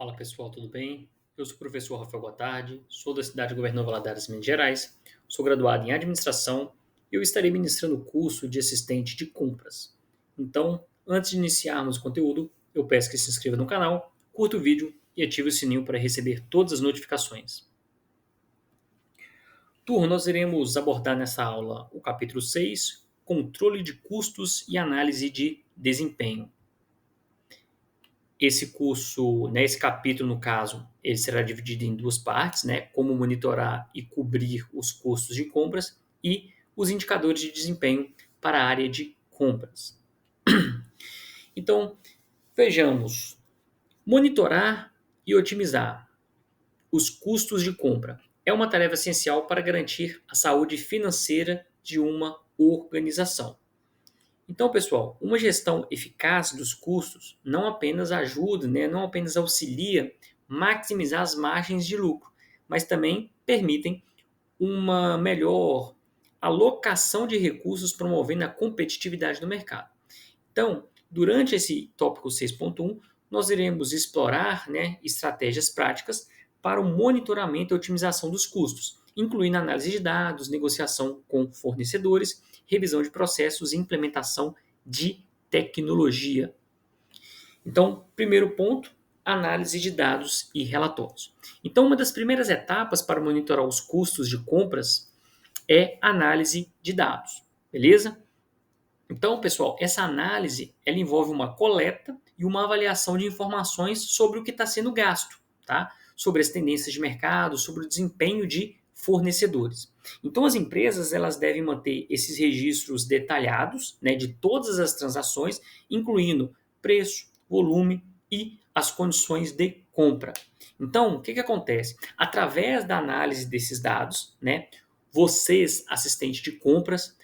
Fala pessoal, tudo bem? Eu sou o professor Rafael Gotardi, sou da cidade de Governador Valadares, Minas Gerais, sou graduado em administração e eu estarei ministrando o curso de assistente de compras. Então, antes de iniciarmos o conteúdo, eu peço que se inscreva no canal, curta o vídeo e ative o sininho para receber todas as notificações. Turma, nós iremos abordar nessa aula o capítulo 6, controle de custos e análise de desempenho. Esse curso, né, esse capítulo, no caso, ele será dividido em duas partes, né, como monitorar e cobrir os custos de compras e os indicadores de desempenho para a área de compras. Então, vejamos, monitorar e otimizar os custos de compra é uma tarefa essencial para garantir a saúde financeira de uma organização. Então, pessoal, uma gestão eficaz dos custos não apenas ajuda, né, não apenas auxilia maximizar as margens de lucro, mas também permitem uma melhor alocação de recursos, promovendo a competitividade do mercado. Então, durante esse tópico 6.1, nós iremos explorar, né, estratégias práticas para o monitoramento e otimização dos custos, incluindo análise de dados, negociação com fornecedores, revisão de processos e implementação de tecnologia. Então, primeiro ponto, análise de dados e relatórios. Então, uma das primeiras etapas para monitorar os custos de compras é análise de dados, beleza? Então, pessoal, essa análise ela envolve uma coleta e uma avaliação de informações sobre o que está sendo gasto, tá? Sobre as tendências de mercado, sobre o desempenho de fornecedores. Então, as empresas elas devem manter esses registros detalhados, né, de todas as transações, incluindo preço, volume e as condições de compra. Então, o que acontece? Através da análise desses dados, né, vocês, assistentes de compras,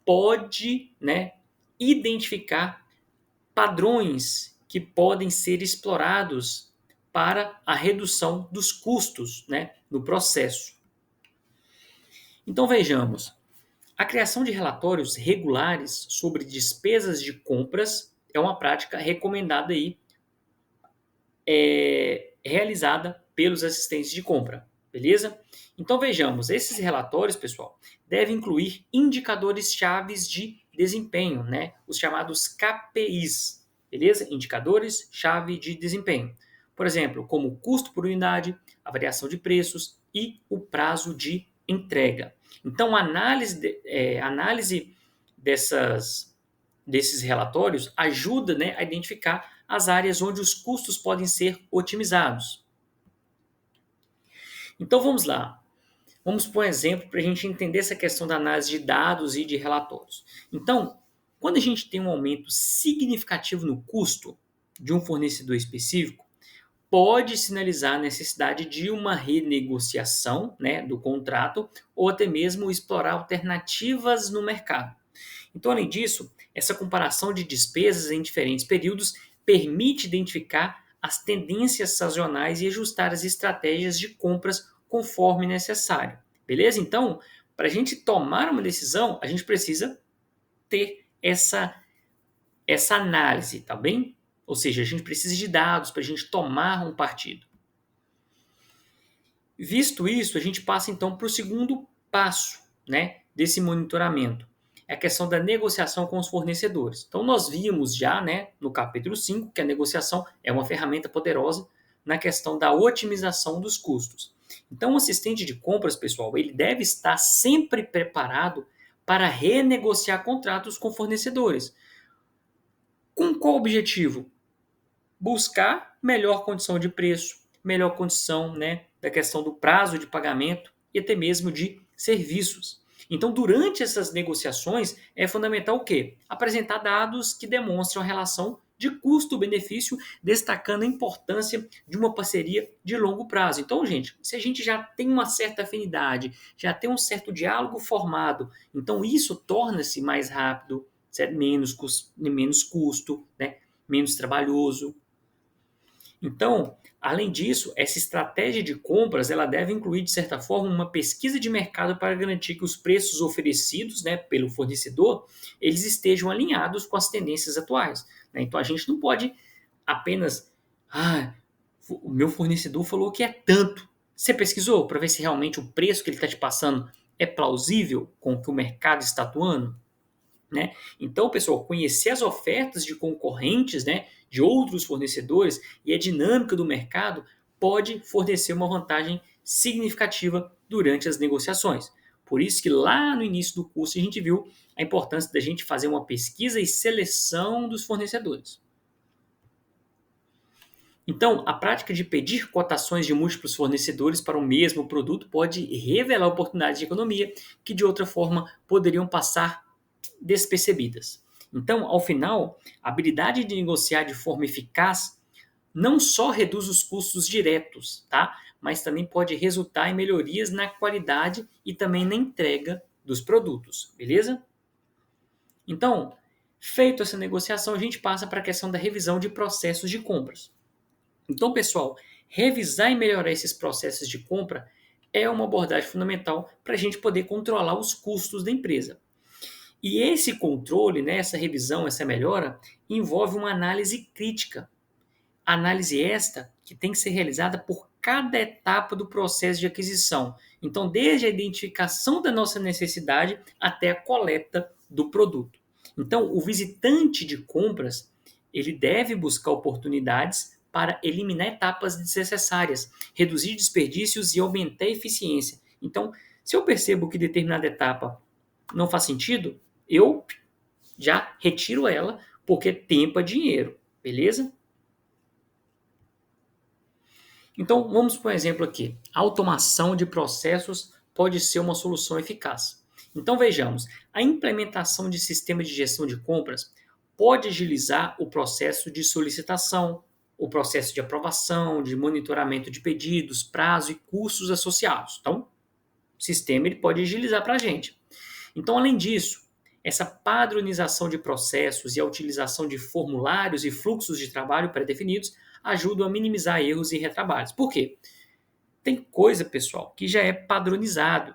pode, né, identificar padrões que podem ser explorados para a redução dos custos, né, no processo. Então vejamos, a criação de relatórios regulares sobre despesas de compras é uma prática recomendada aí, realizada pelos assistentes de compra, beleza? Então vejamos, esses relatórios, pessoal, devem incluir indicadores chaves de desempenho, né? Os chamados KPIs, beleza? Indicadores chave de desempenho. Por exemplo, como custo por unidade, a variação de preços e o prazo de entrega. Então, a análise desses relatórios ajuda, né, a identificar as áreas onde os custos podem ser otimizados. Então vamos lá. Vamos por um exemplo para a gente entender essa questão da análise de dados e de relatórios. Então, quando a gente tem um aumento significativo no custo de um fornecedor específico, pode sinalizar a necessidade de uma renegociação, né, do contrato ou até mesmo explorar alternativas no mercado. Então, além disso, essa comparação de despesas em diferentes períodos permite identificar as tendências sazonais e ajustar as estratégias de compras conforme necessário. Beleza? Então, para a gente tomar uma decisão, a gente precisa ter essa análise, tá bem? Ou seja, a gente precisa de dados para a gente tomar um partido. Visto isso, a gente passa então para o segundo passo, né, desse monitoramento. É a questão da negociação com os fornecedores. Então, nós vimos já, né, no capítulo 5 que a negociação é uma ferramenta poderosa na questão da otimização dos custos. Então, o assistente de compras, pessoal, ele deve estar sempre preparado para renegociar contratos com fornecedores. Com qual objetivo? Buscar melhor condição de preço, melhor condição, né, da questão do prazo de pagamento e até mesmo de serviços. Então, durante essas negociações, é fundamental o quê? Apresentar dados que demonstram a relação de custo-benefício, destacando a importância de uma parceria de longo prazo. Então, gente, se a gente já tem uma certa afinidade, já tem um certo diálogo formado, então isso torna-se mais rápido, certo? Menos custo, né? Menos trabalhoso. Então, além disso, essa estratégia de compras ela deve incluir, de certa forma, uma pesquisa de mercado para garantir que os preços oferecidos, né, pelo fornecedor eles estejam alinhados com as tendências atuais, né? Então, a gente não pode apenas o meu fornecedor falou que é tanto. Você pesquisou para ver se realmente o preço que ele está te passando é plausível com o que o mercado está atuando? Né? Então, pessoal, conhecer as ofertas de concorrentes, né, de outros fornecedores e a dinâmica do mercado pode fornecer uma vantagem significativa durante as negociações. Por isso que lá no início do curso a gente viu a importância da gente fazer uma pesquisa e seleção dos fornecedores. Então, a prática de pedir cotações de múltiplos fornecedores para o mesmo produto pode revelar oportunidades de economia que de outra forma poderiam passar despercebidas. Então, ao final, a habilidade de negociar de forma eficaz não só reduz os custos diretos, tá? Mas também pode resultar em melhorias na qualidade e também na entrega dos produtos, beleza? Então, feito essa negociação, a gente passa para a questão da revisão de processos de compras. Então, pessoal, revisar e melhorar esses processos de compra é uma abordagem fundamental para a gente poder controlar os custos da empresa. E esse controle, né, essa revisão, essa melhora, envolve uma análise crítica. Análise esta que tem que ser realizada por cada etapa do processo de aquisição. Então, desde a identificação da nossa necessidade até a coleta do produto. Então, o visitante de compras, ele deve buscar oportunidades para eliminar etapas desnecessárias, reduzir desperdícios e aumentar a eficiência. Então, se eu percebo que determinada etapa não faz sentido, eu já retiro ela, porque tempo é dinheiro, beleza? Então, vamos por um exemplo aqui. A automação de processos pode ser uma solução eficaz. Então, vejamos, a implementação de sistemas de gestão de compras pode agilizar o processo de solicitação, o processo de aprovação, de monitoramento de pedidos, prazo e custos associados. Então, o sistema ele pode agilizar para a gente. Então, além disso, essa padronização de processos e a utilização de formulários e fluxos de trabalho pré-definidos ajudam a minimizar erros e retrabalhos. Por quê? Tem coisa, pessoal, que já é padronizado,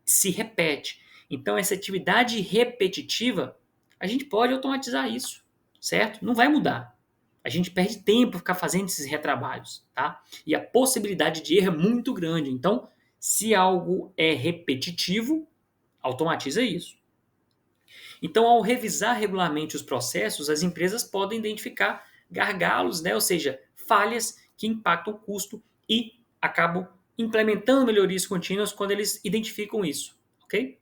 se repete. Então, essa atividade repetitiva, a gente pode automatizar isso, certo? Não vai mudar. A gente perde tempo ficar fazendo esses retrabalhos, tá? E a possibilidade de erro é muito grande. Então, se algo é repetitivo, automatiza isso. Então, ao revisar regularmente os processos, as empresas podem identificar gargalos, né? Ou seja, falhas que impactam o custo e acabam implementando melhorias contínuas quando eles identificam isso, ok?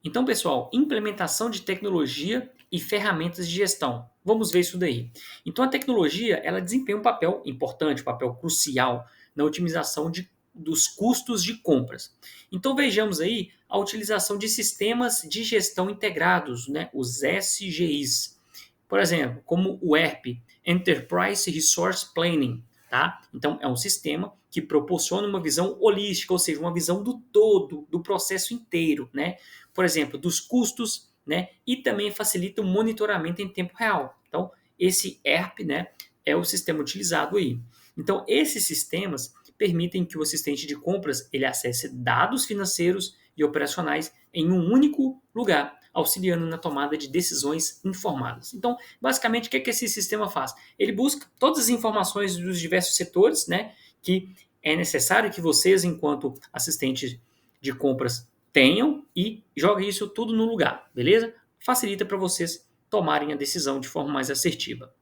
Então, pessoal, implementação de tecnologia e ferramentas de gestão. Vamos ver isso daí. Então, a tecnologia ela desempenha um papel importante, um papel crucial na otimização dos custos de compras. Então, vejamos aí a utilização de sistemas de gestão integrados, né, os SGIs. Por exemplo, como o ERP, Enterprise Resource Planning. Tá? Então, é um sistema que proporciona uma visão holística, ou seja, uma visão do todo, do processo inteiro, né? Por exemplo, dos custos, né? E também facilita o monitoramento em tempo real. Então, esse ERP, né, é o sistema utilizado aí. Então, esses sistemas permitem que o assistente de compras ele acesse dados financeiros e operacionais em um único lugar, auxiliando na tomada de decisões informadas. Então, basicamente, o que esse sistema faz? Ele busca todas as informações dos diversos setores, né, que é necessário que vocês, enquanto assistentes de compras, tenham e joga isso tudo no lugar, beleza? Facilita para vocês tomarem a decisão de forma mais assertiva.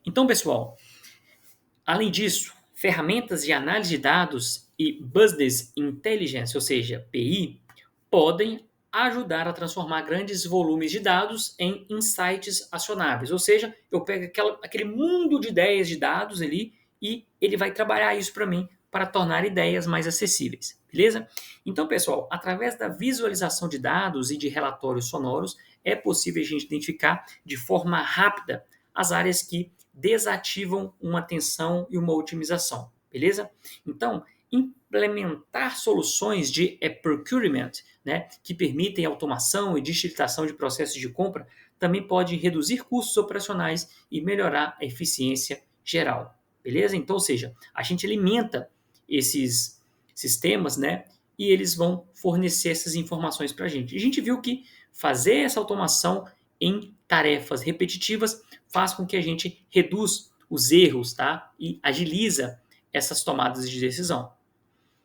Então, pessoal, além disso, ferramentas de análise de dados e Business Intelligence, ou seja, BI, podem ajudar a transformar grandes volumes de dados em insights acionáveis. Ou seja, eu pego aquele mundo de ideias de dados ali e ele vai trabalhar isso para mim para tornar ideias mais acessíveis, beleza? Então, pessoal, através da visualização de dados e de relatórios sonoros, é possível a gente identificar de forma rápida as áreas que desativam uma atenção e uma otimização, beleza? Então, implementar soluções de procurement, né, que permitem automação e digitalização de processos de compra, também pode reduzir custos operacionais e melhorar a eficiência geral, beleza? Então, ou seja, a gente alimenta esses sistemas, né, e eles vão fornecer essas informações para a gente. E a gente viu que fazer essa automação em tarefas repetitivas faz com que a gente reduz os erros, tá? E agiliza essas tomadas de decisão.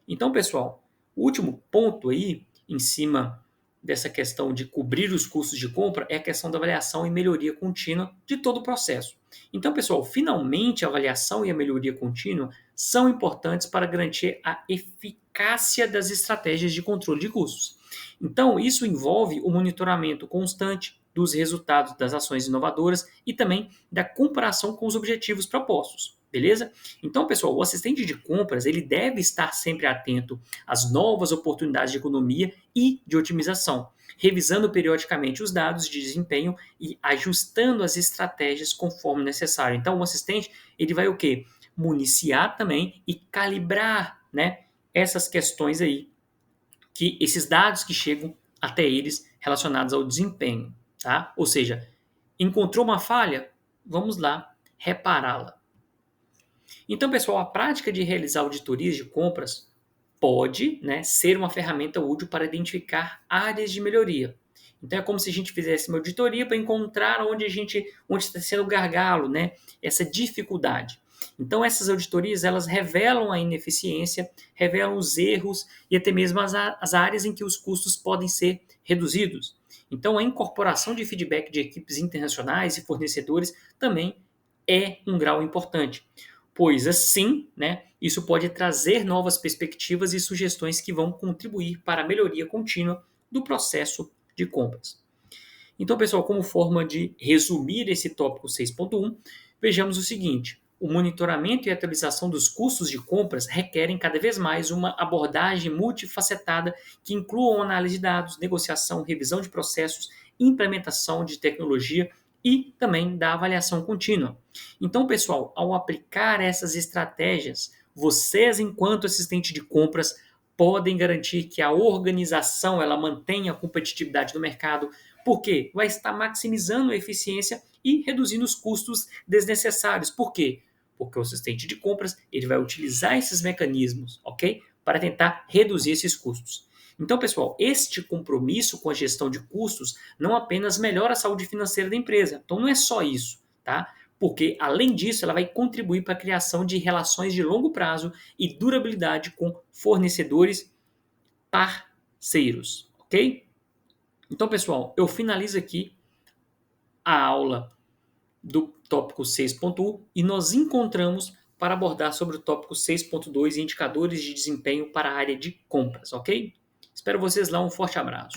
Então, pessoal, o último ponto aí, em cima dessa questão de cobrir os custos de compra, é a questão da avaliação e melhoria contínua de todo o processo. Então, pessoal, finalmente a avaliação e a melhoria contínua são importantes para garantir a eficácia das estratégias de controle de custos. Então, isso envolve o monitoramento constante dos resultados das ações inovadoras e também da comparação com os objetivos propostos. Beleza? Então, pessoal, o assistente de compras ele deve estar sempre atento às novas oportunidades de economia e de otimização, revisando periodicamente os dados de desempenho e ajustando as estratégias conforme necessário. Então, o assistente ele vai o quê? Municiar também e calibrar, né, essas questões aí, que esses dados que chegam até eles relacionados ao desempenho, tá? Ou seja, encontrou uma falha? Vamos lá repará-la. Então, pessoal, a prática de realizar auditorias de compras pode, né, ser uma ferramenta útil para identificar áreas de melhoria. Então é como se a gente fizesse uma auditoria para encontrar onde está sendo o gargalo, né, essa dificuldade. Então essas auditorias elas revelam a ineficiência, revelam os erros e até mesmo as áreas em que os custos podem ser reduzidos. Então a incorporação de feedback de equipes internacionais e fornecedores também é um grau importante, pois assim, né, isso pode trazer novas perspectivas e sugestões que vão contribuir para a melhoria contínua do processo de compras. Então, pessoal, como forma de resumir esse tópico 6.1, vejamos o seguinte: o monitoramento e atualização dos custos de compras requerem cada vez mais uma abordagem multifacetada que inclua análise de dados, negociação, revisão de processos, implementação de tecnologia e também da avaliação contínua. Então, pessoal, ao aplicar essas estratégias, vocês, enquanto assistente de compras, podem garantir que a organização ela mantenha a competitividade do mercado, porque vai estar maximizando a eficiência e reduzindo os custos desnecessários. Por quê? Porque o assistente de compras ele vai utilizar esses mecanismos, ok? Para tentar reduzir esses custos. Então, pessoal, este compromisso com a gestão de custos não apenas melhora a saúde financeira da empresa. Então, não é só isso, tá? Porque, além disso, ela vai contribuir para a criação de relações de longo prazo e durabilidade com fornecedores parceiros, ok? Então, pessoal, eu finalizo aqui a aula do tópico 6.1 e nós encontramos para abordar sobre o tópico 6.2, indicadores de desempenho para a área de compras, ok? Espero vocês lá, um forte abraço.